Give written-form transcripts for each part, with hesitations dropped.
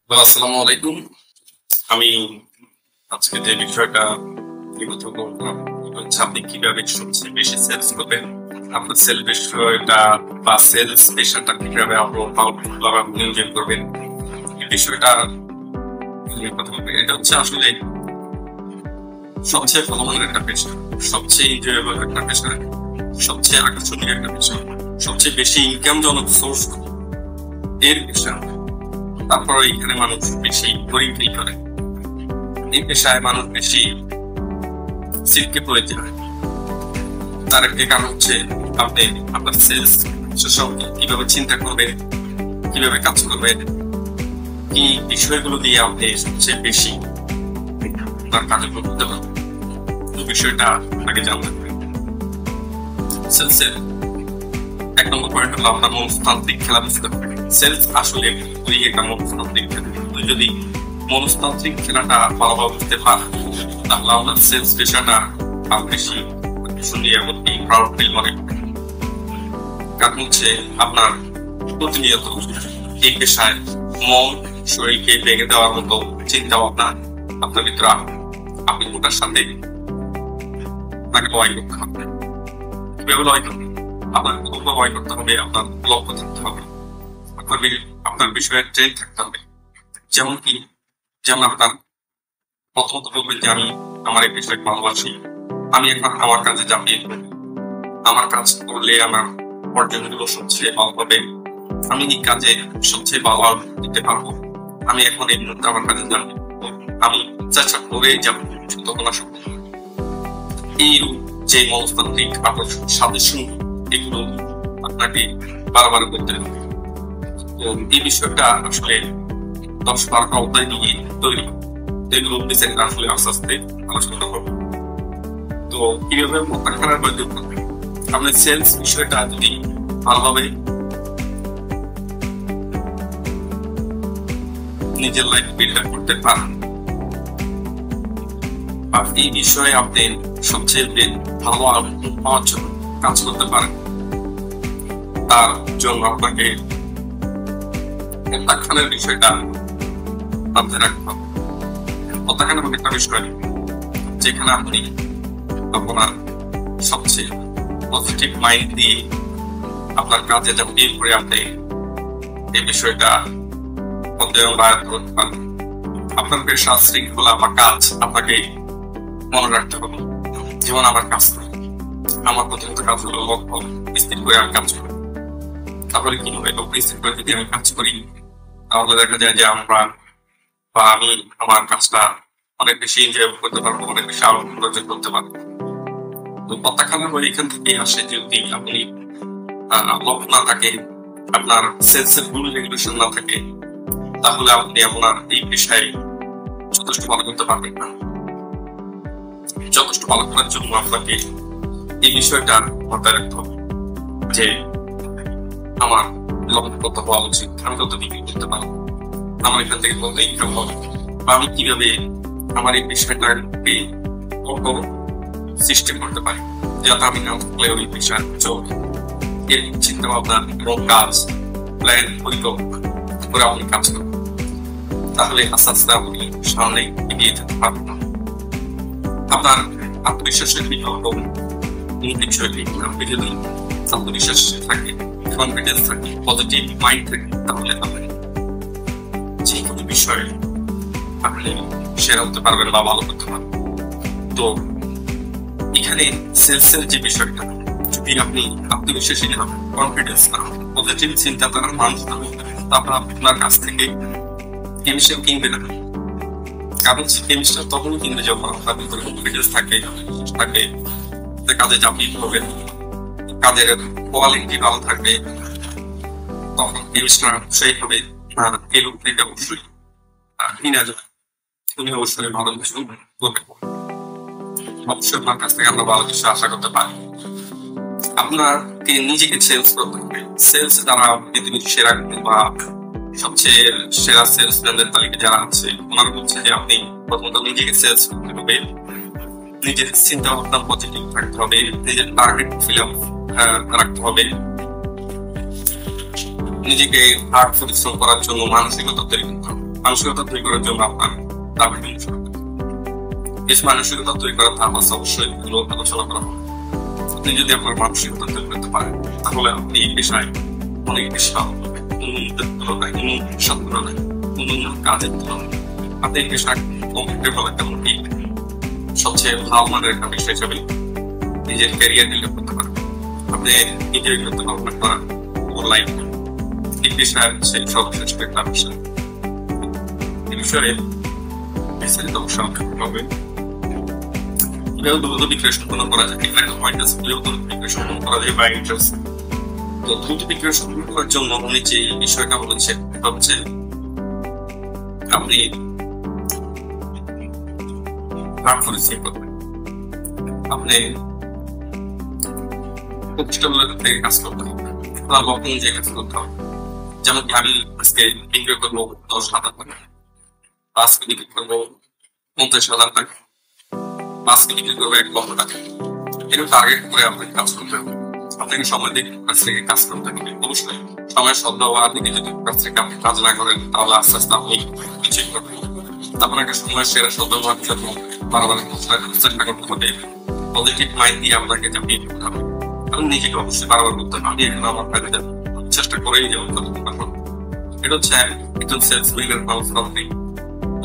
আসসালামু আলাইকুম। আমি আজকে যে বিষয়টা নিয়ে কথা বলবো হচ্ছে আপনি কিভাবে সবচেয়ে বেশি সেলস করবেন, আপনার সেল বিষয়টা বা সেলস পেশাটা কিভাবে ভালোভাবে নিয়োজন করবেন, এই বিষয়টা নিয়ে কথা বলবেন। এটা হচ্ছে আসলে সবচেয়ে ভালো মানের একটা পেশা, সবচেয়ে এনজয়েবল একটা পেশা, সবচেয়ে আকর্ষণীয় একটা পেশা, সবচেয়ে বেশি ইনকাম জনক সোর্স এর পেশা। তারপরে এখানে মানুষ বেশি গরিবই করে, এই পেশায় মানুষ বেশি সিটকে প্রয়োজন হয়। তার একটি কারণ হচ্ছে আপনি আপনার সেলস সম্পর্কে কিভাবে চিন্তা করবেন, কিভাবে কাজ করবেন, কি বিষয়গুলো দিয়ে আপনি সবচেয়ে বেশি আপনার কাজগুলো করতে পারবেন, এই বিষয়টা আগে জানতে হবে। সেলসের এক নম্বর পয়েন্ট হলো আপনার মনস্তান্ত্রিক খেলা বুঝতে হবে। সেলস আসলে ওই একটা মনস্তান্ত্রিক খেলা। তুই যদি মনস্তান্ত্রিক খেলাটা ভালোভাবে বুঝতে পারেন তাহলে আপনার সেলস পেশাটা আরো বেশি শুনি এমনকি প্রাউড ফিল মনে করেন। কারণ হচ্ছে আপনার প্রতিনিয়ত এই পেশায় মন শরীরকে ভেঙে দেওয়ার মতো চিন্তা ভাবনা আপনার ভিতরে আপনি ওটার সাথে আপনাকে লড়াই করতে হবে। কিভাবে লড়াই করবেন? আপনার লক্ষ্য লড়াই করতে হবে, আপনার লক্ষ্য থাকতে হবে, আপনার বিষয়ে ট্রেন থাকতে হবে। যেমন আপনার প্রথমত বলবেন যে আমি আমার এই পেশাকে ভালোবাসি, আমি এখন আমার কাজে চাপিয়ে আমার কাজ করলে আমার অর্জনগুলো সবচেয়ে ভালো হবে, আমি এই কাজে সবচেয়ে ভালো দিতে পারবো, আমি এখন এই মুহূর্তে আমার কাজে জানবো, আমি চেষ্টা করে যাবো যতক্ষণ সম্ভব। এই যে মনস্তান্ত্রিক আকর্ষণ সাজেশন এগুলো আপনাকে বারবার করতে হবে। তো এই বিষয়টা আসলে 10-12টা অধ্যায় নিয়ে তৈরি, এগুলো আসলে আস্তে আস্তে আলোচনা করবো। তো কিভাবে প্রত্যাখ্যানের প্রয়োজন করবে, আপনি সেলস বিষয়টা যদি ভালোভাবে নিজের লাইফ বিল্ড করতে পারেন আর এই বিষয়ে আপনি সবচেয়ে ভালো আউটপুট পাওয়ার জন্য কাজ করতে পারেন, তার জন্য আপনাকে প্রত্যাখ্যানের বিষয়টা মাথায় রাখতে হবে। প্রত্যাখ্যান এমন একটা বিষয় যেখানে আপনি আপনার সবচেয়ে পজিটিভ মাইন্ড দিয়ে আপনার কাজে যা বিয়ে করে আপনি এই বিষয়টা অধ্যয়ন করতে পারেন। আপনার পেশা শৃঙ্খলা বা কাজ আপনাকে মনে রাখতে হবে। যেমন আমার কাজ করে, আমার প্রথমত কাজ হলো লক্ষ্য স্থির করে আমি কাজ করি। তাহলে কি হবে, লক্ষ্য স্থির করে যদি আমি কাজ করি তাহলে দেখা যায় যে আমি আমার কাজটা অনেক বেশি এনজয় করতে পারবো, অনেক বেশি আনন্দ অর্জন করতে পারবো। তো প্রত্যাখ্যানের বই এখান থেকে আসে যদি আপনি লক্ষ্য না থাকে, আপনার সেন্সের রুল রেগুলেশন না থাকে, তাহলে আপনি আপনার এই পেশায় যথেষ্ট ভালো করতে পারবেন না। যথেষ্ট ভালো করার জন্য আপনাকে এই বিষয়টা মাথায় রাখতে হবে যে আমার লক্ষ্য কত হওয়া উচিত, আমি কত বিক্রি করতে পারবো, আমার এখান থেকে কত ইনকাম হবে, বা আমি কিভাবে আমার এই বিষয়টাকে কত সিস্টেম করতে পারি যাতে আমি না থাকলে ওই পেশার চলবে। এর চিন্তা ভাবনা এবং কাজ প্ল্যান পরিকল্পনা করে আপনি কাজ করবেন, তাহলে আস্তে আস্তে আপনি সামনে এগিয়ে যেতে পারবেন। আপনার আত্মবিশ্বাসের বিকল্প বিষয়টি, আপনি যদি আত্মবিশ্বাস থাকে, কনফিডেন্স থাকে, পজিটিভ মাইন্ড থাকে, তাহলে আপনি যে কোনো বিষয়ে আপনি শেয়ার হতে পারবেন বা ভালো করতে পারবেন। তো এখানে সেলসের যে বিষয়টা, যদি আপনি আত্মবিশ্বাসী না হন, কনফিডেন্স না হন, পজিটিভ চিন্তাধারার মানুষ না হন, তারপর আপনার কাছ থেকে কেমিস্ট্রি কিনবে না। কারণ কেমিস্ট্রি তখনই কিনবে যখন আপনার ভিতরে কনফিডেন্স থাকে, কাজে চাপিয়ে পড়বেন, কাজের কোয়ালিটি ভালো থাকবে, তখন কেমিস্ট্রি সেইভাবে এই লোকটিকে অবশ্যই কিনা যাবে, তুমি অবশ্যই ভালো কিছু করবে। অবশ্যই আপনার কাছ থেকে আমরা ভালো কিছু আশা করতে পারি। আপনাকে নিজেকে সেলস করতে হবে। সেলস দ্বারা পৃথিবীর সেরা বা সবচেয়ে সেরা সেলসম্যানদের তালিকা যারা আছে, ওনারা বলছে যে আপনি প্রথমত নিজেকে সেলস করতে হবে, নিজের চিন্তা ভাবনা পজিটিভ থাকতে হবে, নিজের টার্গেট ফিল আপ রাখতে হবে, নিজেকে হার্ড পরিশ্রম করার জন্য মানসিকতা তৈরি করতে হবে। মানসিকতা তৈরি করার জন্য আপনার তারপরে এই মানসিকতা তৈরি করার ধাপ আছে, অবশ্যই এগুলো আলোচনা করা হবে। আপনি যদি আপনার মানসিকতা তৈরি করতে পারেন তাহলে আপনি এই পেশায় অনেক বেশি উন্নতের তুলনায় অন্যান্য কাজের তুলনায় আপনি এই পেশায় কমফোর্টেবল একটা সবচেয়ে ভালো মানের একটা পেশা হিসাবে নিজের ক্যারিয়ার বিল্ড করতে পারেন। আপনি নিজের করতে পারবেন আপনার লাইফ এই পেশায় হচ্ছে সর্বশ্রেষ্ঠ একটা বিষয়। এই বিষয়ে বিস্তারিত অবশ্যই হবে। কিভাবে দ্রুত বিক্রয় সম্পন্ন করা যায়, এখানে পয়েন্ট আছে কিভাবে দ্রুত বিক্রয় সম্পন্ন করা যায় বা ইন্টারেস্ট। তো দ্রুত বিক্রয় সম্পন্ন করার জন্য উনি যে বিষয়টা বলেছেন সেটা হচ্ছে আপনি আপনি থেকে কাজ করতে হবে, আপনার লক্ষ্য অনুযায়ী কাজ করতে হবে। যেমন আমি আজকে বিক্রয় করবো 10,000 টাকা, আজকে বিক্রি করবো 50,000 টাকা, আজকে বিক্রি করবো 1 লক্ষ টাকা। এরকম টার্গেট করে আপনাকে কাজ করতে হবে। আপনাকে সময় দিয়ে কাছ থেকে কাজ করতে হবে। অবশ্যই সময়ের সদ্ব্যবহার দিকে যদি কাছ থেকে আপনি কাজ না করেন তাহলে আস্তে আস্তে আপনি পিছিয়ে করবেন। আপনাকে সময়ের সেরা সদ্ব্যবহার জন্য বারবার চেষ্টা করতে হবে। পজিটিভ মাইন্ড দিয়ে আপনাকে চাপিয়ে দিতে হবে। আমি নিজেকে অবশ্যই বারবার করতে হবে আমি এখন আমার কাজে চেষ্টা করেই যেমন এটা হচ্ছে একজন সেলস উইনার মানুষ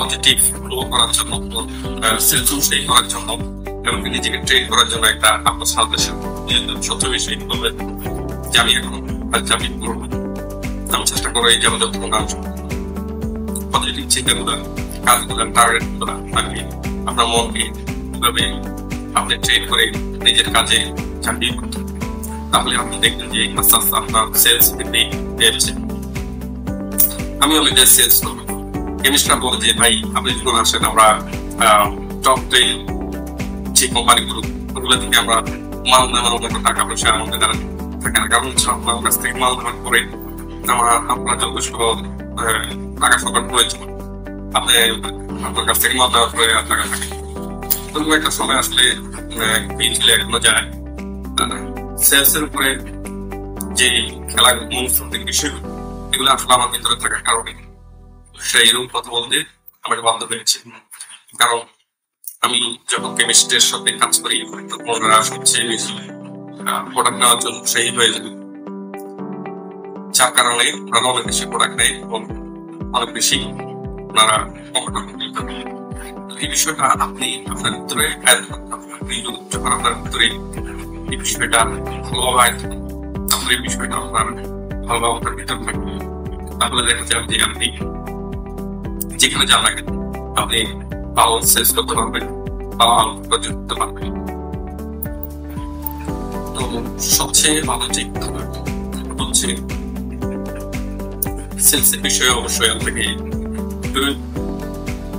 পজিটিভ গ্রো করার জন্য, সেলস উৎসাহী করার জন্য, এমনকি নিজেকে ট্রেন করার জন্য একটা আপনার সাজেশন সবচেয়ে বেশি বলবেন যে আমি এখন চাকরি করবো। আমি চেষ্টা করি যেমন যতক্ষণ পজিটিভ চিন্তাগুলো, কাজগুলো, টার্গেট গুলো থাকবে আপনার মনকে কিভাবে আপনি ট্রেন করে নিজের কাজে চাকরি করতে, তাহলে আপনি দেখবেন যে আস্তে আস্তে আপনার সেলস বেড়েছে। আমি অনেকটা সেলস করবো। কেমিস্টরা বলে যে ভাই আপনি যখন আসেন আমরা টপ যে কোম্পানিগুলো ওগুলো থেকে আমরা মাল নেওয়ার মতো টাকা পয়সা আমাদের দ্বারা থাকে না, কারণ আপনার কাছ থেকে মাল নেওয়ার পরে আপনার যথেষ্ট টাকা সরকার প্রয়োজন। আপনি আপনার কাছ থেকে মাল নেওয়ার পরে টাকা থাকে তবু একটা সময় আসলে এখনো যায় সেলস এর উপরে যে খেলার মনস্তাত্ত্বিক বিষয়গুলো এগুলো আসলে আমার ভিতরে থাকার কারণে সেই রূপ কথা বলতে আমার বাধ্য হয়েছে। কারণ আমি যখন কেমিস্ট্রির সাথে কাজ করি তখন ওনারা সবচেয়ে বেশি প্রোডাক্ট নেওয়ার জন্য সেই হয়ে যাবে, যার কারণে ওনারা অনেক বেশি প্রোডাক্ট নেয় এবং অনেক বেশি ওনারা এই বিষয়টা আপনি আপনার ভিতরে যখন আপনার ভিতরে এই বিষয়টা ভালোভাবে আপনার এই বিষয়টা আপনার ভালোভাবে আপনার ভিতরে থাকবে তাহলে দেখা যাবে যে আপনি যেখানে যান না কেন আপনি ভালো সেলস করতে পারবেন, ভালো উপার্জন করতে পারবেন। তো সবচেয়ে ভালো ঠিক হচ্ছে সেলস এর বিষয়ে অবশ্যই আপনাকে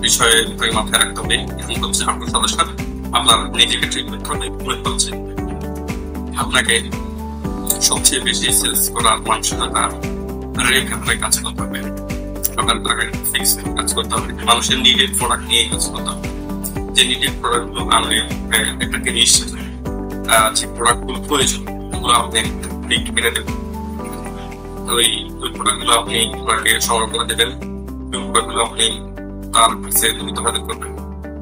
বিষয়ে মাথায় রাখতে হবে। এখন হচ্ছে আপনার সদস্য আপনার নিজেকে ট্রিট করতে হবে। হচ্ছে আপনাকে সবচেয়ে বেশি সেলস করার মানসিকতা রেখে আপনাকে কাজ করতে হবে। আপনার টার্গেট ফিক্স কাজ করতে হবে। মানুষের নিডেড প্রোডাক্ট নিয়ে কাজ করতে হবে। যে নিডেড প্রোডাক্ট গুলো আনলে একটা জিনিস যে প্রোডাক্ট গুলো প্রয়োজন ওগুলো আপনি কিনে দেবেন। ওই প্রোডাক্ট গুলো আপনি সংগ্রহ করে দেবেন। ওই প্রোডাক্ট গুলো আপনি তার কাছে যোগাযোগ করবেন,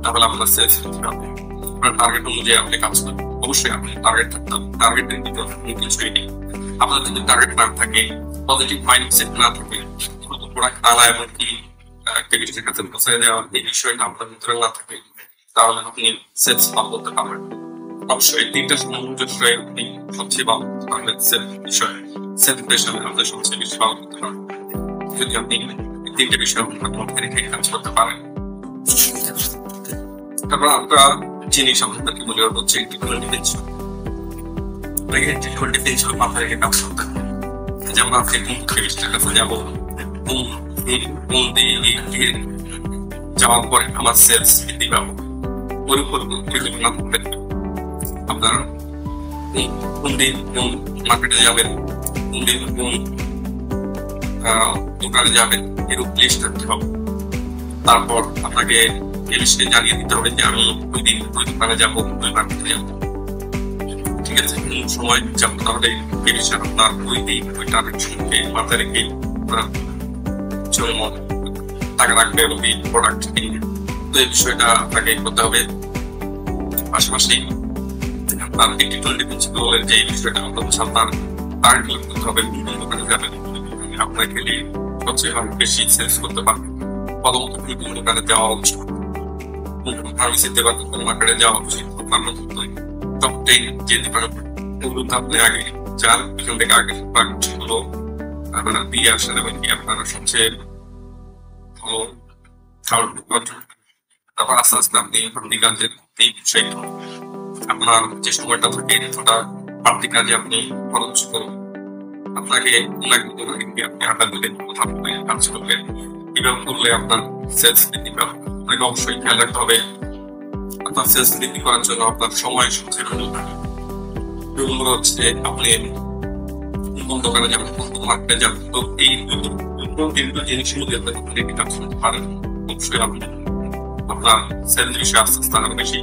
তাহলে আপনার সেলস হবে। আপনার টার্গেট অনুযায়ী আপনি কাজ করবেন। অবশ্যই আপনি টার্গেট থাকতে হবে। টার্গেটের ভিতরে কিছুই নেই। আপনার যদি টার্গেট না থাকে, পজিটিভ মাইন্ডসেট না থাকে, প্রোডাক্ট আনা এমনকি ক্রেডিটের কাছে পৌঁছে দেওয়া এই বিষয়টা আপনার ভিতরে না থাকে তাহলে আপনি সেলস ভালো করতে পারবেন। অবশ্যই তিনটা সামঞ্জস্য আপনি সবচেয়ে ভালো করতে পারবেন। সেলস বিষয়ে সেলস পেশায় আপনি সবচেয়ে বেশি ভালো করতে পারবেন যদি আপনি তিনটে বিষয় আপনার মধ্যে রেখে কাজ করতে পারেন। তারপর একটা জিনিস আপনাদেরকে মনে হচ্ছে ডিফেন্স মাথায় রেখে কাজ করতে হবে। যেমন আপনি কেমিস্ট্রির কাছে যাবো, যাওয়ার পরে আমার সেলস বৃদ্ধি পাবো, ওর উপর পরিকল্পনা করবেন। আপনার কোন দিন কোন মার্কেটে যাবেন, কোন দিন কোন দোকানে যাবেন এর লিস্ট রাখতে হবে। তারপর আপনাকে লিস্টে জানিয়ে দিতে হবে যে আমি ওই দিন ওই দোকানে যাবো, ওই মার্কেটে যাবো। ঠিক আছে, সময় যাবো তাহলে আপনার ওই দিন ওই টার্গেট মাথায় রেখে টাকা রাখবে এবং এই প্রোডাক্ট কিনবে। তো এই বিষয়টা আপনাকে করতে হবে। পাশাপাশি আপনার 80-20 প্রিন্সিপালের যে বিষয়টা আপনার টার্গেট করতে হবে, বিভিন্ন দোকানে যাবেন, আপনার খেলে সবচেয়ে বেশি সেলস করতে পারবেন। প্রথমত বিভিন্ন দোকানে যাওয়া উচিত, ফার্মেসিতে বা কোন মার্কেটে যাওয়া উচিত। আপনার সবটাই যে দোকানে আপনি আগে যান, এখান থেকে আগে প্রোডাক্টগুলো আপনারা দিয়ে আসেন এবং কি আপনারা সবচেয়ে ভালো তারপর আস্তে আস্তে আপনি কাজের এই বিষয়টা আপনার যে সময়টা থাকে সেটা বাড়তি কাজে আপনি খরচ করুন। আপনাকে আপনি আড্ডা দিলেন, কথা বললেন, কাজ করলেন, কিভাবে করলে আপনার সেলস বৃদ্ধি পাবে। আপনাকে অবশ্যই খেয়াল রাখতে হবে আপনার সেলস বৃদ্ধি করার জন্য আপনার সময় সচেতন হচ্ছে আপনি কোন দোকানে যাবেন, কোন মার্কেটে যাবেন। তো এই দুটো জিনিসের মধ্যে আপনি কাজ করতে পারেন। অবশ্যই আপনি আপনার সেলস বিষয়ে আস্তে আস্তে আরো বেশি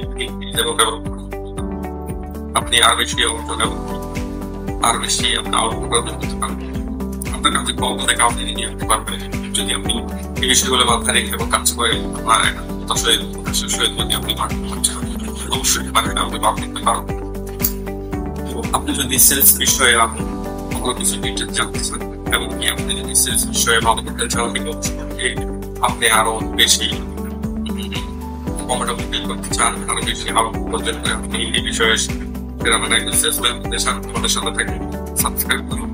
আপনি আর বেশি আর বেশি আপনার আউটপুট করতে পারবেন। আপনার কাছে কম থেকে আপনি নিয়ে আসতে পারবেন যদি আপনি এই বিষয়গুলো মাথায় রেখে এবং কাজ করে আপনার যদি আপনি অবশ্যই আপনি করতে পারবেন। আপনি যদি সেলস বিষয়ে কোনো কিছু ডিটেলস জানতে চান এবং কি আপনি যদি সেলস বিষয়ে ভালো করতে চান, আপনি আরো বেশি কমফোর্টেবল ফিল করতে চান, আরো বেশি আউটপুট করতে আপনি এই বিষয়ে আমাদের সাথে থাকুন, সাবস্ক্রাইব করুন।